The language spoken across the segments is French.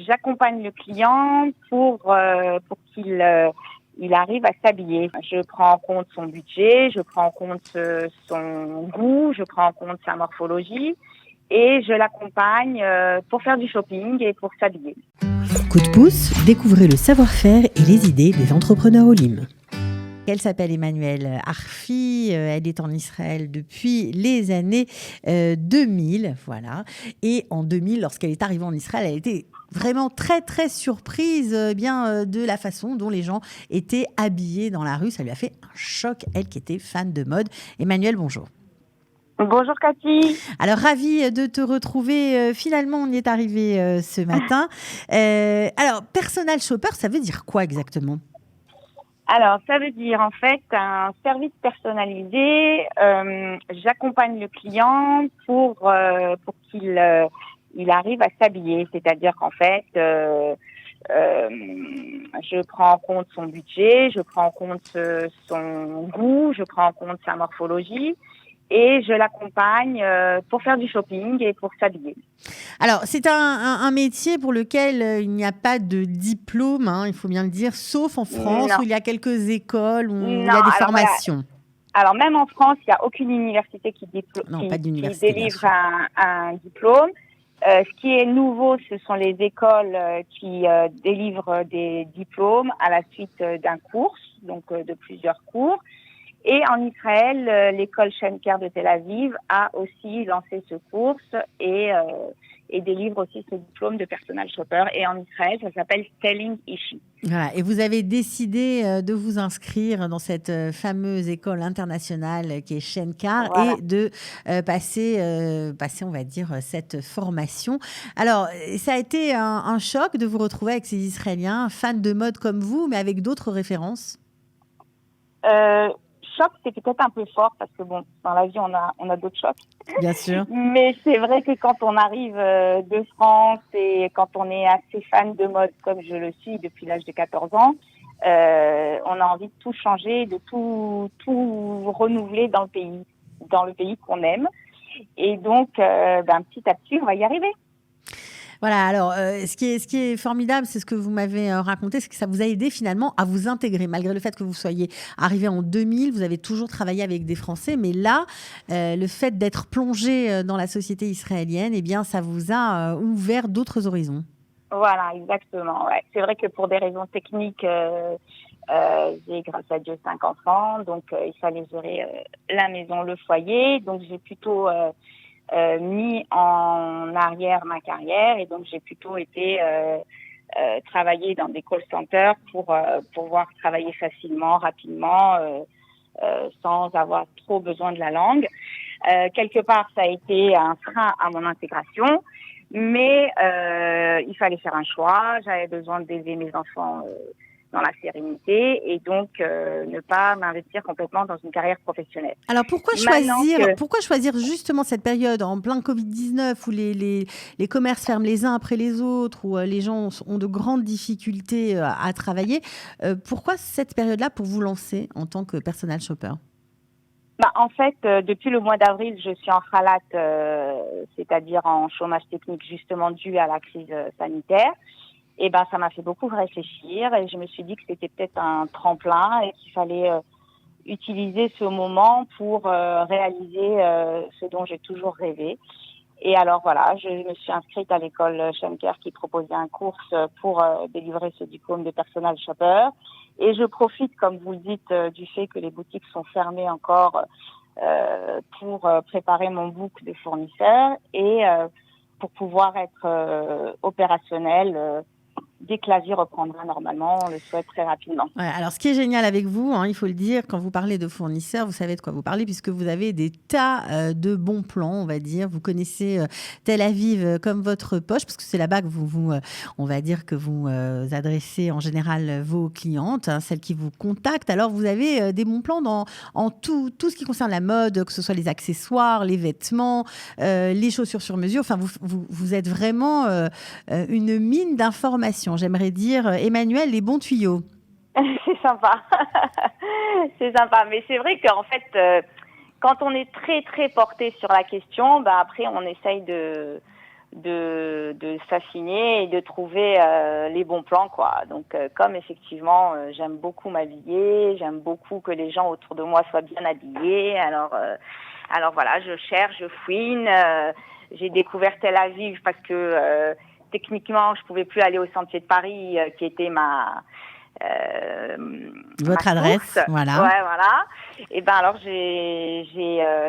j'accompagne le client pour qu'il il arrive à s'habiller. Je prends en compte son budget, je prends en compte son goût, je prends en compte sa morphologie et je l'accompagne pour faire du shopping et pour s'habiller. Coup de pouce, découvrez le savoir-faire et les idées des entrepreneurs Olim. Elle s'appelle Emmanuelle Arfi, elle est en Israël depuis les années 2000, voilà. Et en 2000, lorsqu'elle est arrivée en Israël, elle était vraiment très très surprise de la façon dont les gens étaient habillés dans la rue. Ça lui a fait un choc, elle qui était fan de mode. Emmanuelle, bonjour. Bonjour Cathy. Alors, ravie de te retrouver. Finalement, on y est arrivé ce matin. Alors, personal shopper, ça veut dire quoi exactement ? Alors, ça veut dire en fait un service personnalisé. J'accompagne le client pour qu'il il arrive à s'habiller. C'est-à-dire qu'en fait, je prends en compte son budget, je prends en compte son goût, je prends en compte sa morphologie. Et je l'accompagne pour faire du shopping et pour s'habiller. Alors, c'est un métier pour lequel il n'y a pas de diplôme, il faut bien le dire, sauf en France Non. où il y a quelques écoles où il y Non, a des alors formations. Voilà. Alors, même en France, il n'y a aucune université qui d'université, délivre un diplôme. Ce qui est nouveau, ce sont les écoles qui délivrent des diplômes à la suite d'un cours, donc de plusieurs cours. Et en Israël, l'école Schenker de Tel Aviv a aussi lancé ce cours et délivre aussi ce diplôme de personal shopper. Et en Israël, ça s'appelle Styling Ishi. Voilà. Et vous avez décidé de vous inscrire dans cette fameuse école internationale qui est Schenker, voilà, et de passer, on va dire, cette formation. Alors, ça a été un choc de vous retrouver avec ces Israéliens, fans de mode comme vous, mais avec d'autres références. Choc, c'est peut-être un peu fort parce que bon, dans la vie, on a d'autres chocs. Bien sûr. Mais c'est vrai que quand on arrive de France et quand on est assez fan de mode, comme je le suis depuis l'âge de 14 ans, on a envie de tout changer, de tout renouveler dans le pays qu'on aime. Et donc, petit à petit, on va y arriver. Voilà, alors ce qui est formidable, c'est ce que vous m'avez raconté, c'est que ça vous a aidé finalement à vous intégrer. Malgré le fait que vous soyez arrivé en 2000, vous avez toujours travaillé avec des Français, mais là, le fait d'être plongé dans la société israélienne, eh bien, ça vous a ouvert d'autres horizons. Voilà, exactement. Ouais. C'est vrai que pour des raisons techniques, j'ai, grâce à Dieu, 5 enfants, donc il fallait gérer la maison, le foyer, donc j'ai plutôt mis en arrière ma carrière et donc j'ai plutôt été travailler dans des call centers pour pouvoir travailler facilement, rapidement, sans avoir trop besoin de la langue. Quelque part, ça a été un frein à mon intégration, mais il fallait faire un choix. J'avais besoin d'aider mes enfants dans la sérénité et donc ne pas m'investir complètement dans une carrière professionnelle. Alors pourquoi choisir justement cette période en plein Covid-19 où les commerces ferment les uns après les autres, où les gens ont de grandes difficultés à travailler. Pourquoi cette période-là pour vous lancer en tant que personal shopper ? En fait, depuis le mois d'avril, je suis en khalat, c'est-à-dire en chômage technique justement dû à la crise sanitaire. Et ça m'a fait beaucoup réfléchir et je me suis dit que c'était peut-être un tremplin et qu'il fallait utiliser ce moment pour réaliser ce dont j'ai toujours rêvé. Et alors voilà, je me suis inscrite à l'école Schenker qui proposait un cours pour délivrer ce diplôme de personal shopper. Et je profite, comme vous le dites, du fait que les boutiques sont fermées encore pour préparer mon book de fournisseurs et pour pouvoir être opérationnelle dès que la vie reprendra normalement, on le souhaite très rapidement. Ouais, alors, ce qui est génial avec vous, il faut le dire, quand vous parlez de fournisseurs, vous savez de quoi vous parlez, puisque vous avez des tas de bons plans, on va dire. Vous connaissez Tel Aviv comme votre poche, parce que c'est là-bas que on va dire que vous adressez en général vos clientes, celles qui vous contactent. Alors, vous avez des bons plans en tout ce qui concerne la mode, que ce soit les accessoires, les vêtements, les chaussures sur mesure. Enfin, vous êtes vraiment une mine d'informations. J'aimerais dire, Emmanuelle, les bons tuyaux. C'est sympa. C'est sympa. Mais c'est vrai qu'en fait, quand on est très, très porté sur la question, après, on essaye de de s'affiner et de trouver les bons plans, quoi. Donc comme effectivement j'aime beaucoup m'habiller, j'aime beaucoup que les gens autour de moi soient bien habillés, alors voilà, je cherche, je fouine, j'ai découvert Tel Aviv parce que techniquement je pouvais plus aller au Sentier de Paris qui était votre ma adresse, source. voilà. Ouais, voilà. Et ben alors j'ai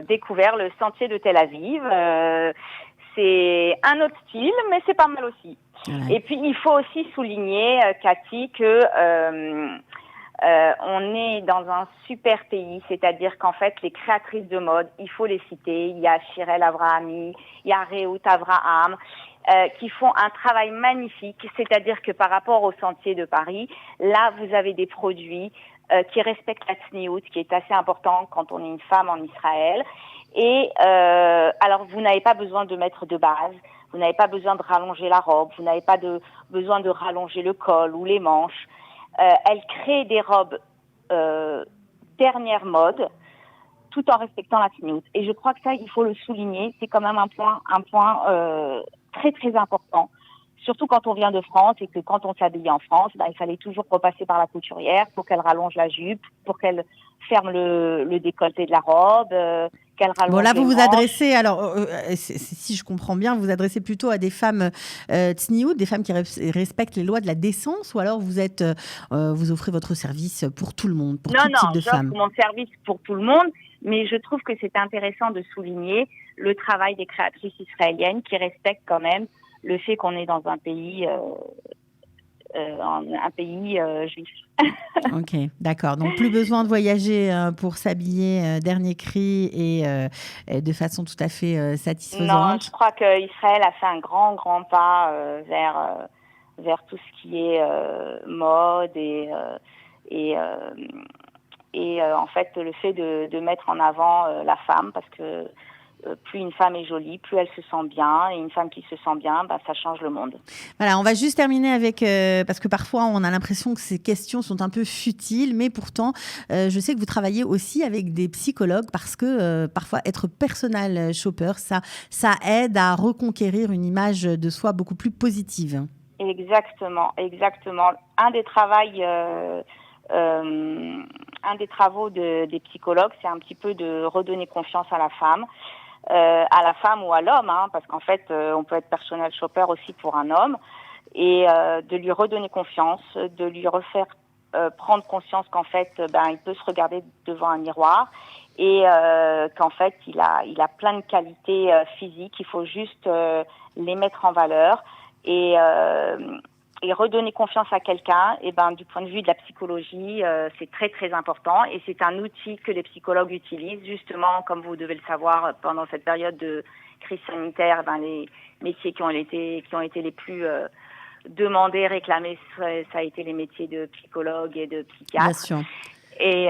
découvert le Sentier de Tel Aviv. C'est un autre style, mais c'est pas mal aussi. Voilà. Et puis, il faut aussi souligner, Cathy, que on est dans un super pays, c'est-à-dire qu'en fait, les créatrices de mode, il faut les citer. Il y a Shirel Avrahami, il y a Rehout Avraham, qui font un travail magnifique. C'est-à-dire que par rapport au Sentier de Paris, là, vous avez des produits qui respectent la tsniout, qui est assez important quand on est une femme en Israël. Et alors, vous n'avez pas besoin de mettre de base, vous n'avez pas besoin de rallonger la robe, vous n'avez pas besoin de rallonger le col ou les manches. Elle crée des robes dernière mode, tout en respectant la tsniout. Et je crois que ça, il faut le souligner, c'est quand même un point très très important. Surtout quand on vient de France et que quand on s'habille en France, il fallait toujours repasser par la couturière pour qu'elle rallonge la jupe, pour qu'elle ferme le décolleté de la robe, qu'elle rallonge Bon, là, les vous vous manches. adressez, alors, si je comprends bien, vous vous adressez plutôt à des femmes tsniout, des femmes qui respectent les lois de la décence, ou alors vous offrez votre service pour tout le monde, pour tout type de femmes? Non, j'offre mon service pour tout le monde, mais je trouve que c'est intéressant de souligner le travail des créatrices israéliennes qui respectent quand même le fait qu'on est dans un pays juif. Ok, d'accord. Donc plus besoin de voyager pour s'habiller dernier cri et de façon tout à fait satisfaisante. Non, je crois que Israël a fait un grand pas vers tout ce qui est mode et en fait le fait de mettre en avant la femme, parce que plus une femme est jolie, plus elle se sent bien. Et une femme qui se sent bien, ça change le monde. Voilà, on va juste terminer avec... parce que parfois, on a l'impression que ces questions sont un peu futiles, mais pourtant, je sais que vous travaillez aussi avec des psychologues parce que parfois, être personal shopper, ça aide à reconquérir une image de soi beaucoup plus positive. Exactement. Un des travaux des psychologues, c'est un petit peu de redonner confiance à la femme ou à l'homme, parce qu'en fait, on peut être personnel shopper aussi pour un homme, et de lui redonner confiance, de lui refaire prendre conscience qu'en fait, il peut se regarder devant un miroir et qu'en fait, il a plein de qualités physiques. Il faut juste les mettre en valeur et redonner confiance à quelqu'un, du point de vue de la psychologie, c'est très très important, et c'est un outil que les psychologues utilisent justement, comme vous devez le savoir, pendant cette période de crise sanitaire. Les métiers qui ont été les plus demandés, réclamés, ça a été les métiers de psychologue et de psychiatre. Bien sûr. Et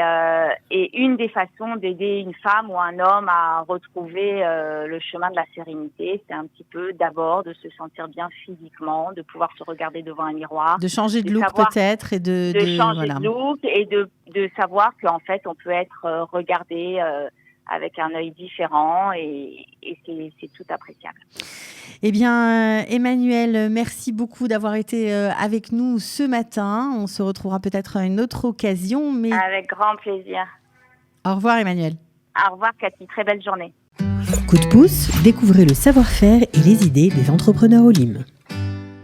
une des façons d'aider une femme ou un homme à retrouver le chemin de la sérénité, c'est un petit peu d'abord de se sentir bien physiquement, de pouvoir se regarder devant un miroir. De changer de look peut-être et de changer de look et de savoir qu'en fait on peut être regardé avec un œil différent et c'est tout appréciable. Eh bien, Emmanuelle, merci beaucoup d'avoir été avec nous ce matin. On se retrouvera peut-être à une autre occasion. Mais... Avec grand plaisir. Au revoir, Emmanuelle. Au revoir, Cathy. Très belle journée. Coup de pouce, découvrez le savoir-faire et les idées des entrepreneurs Olim.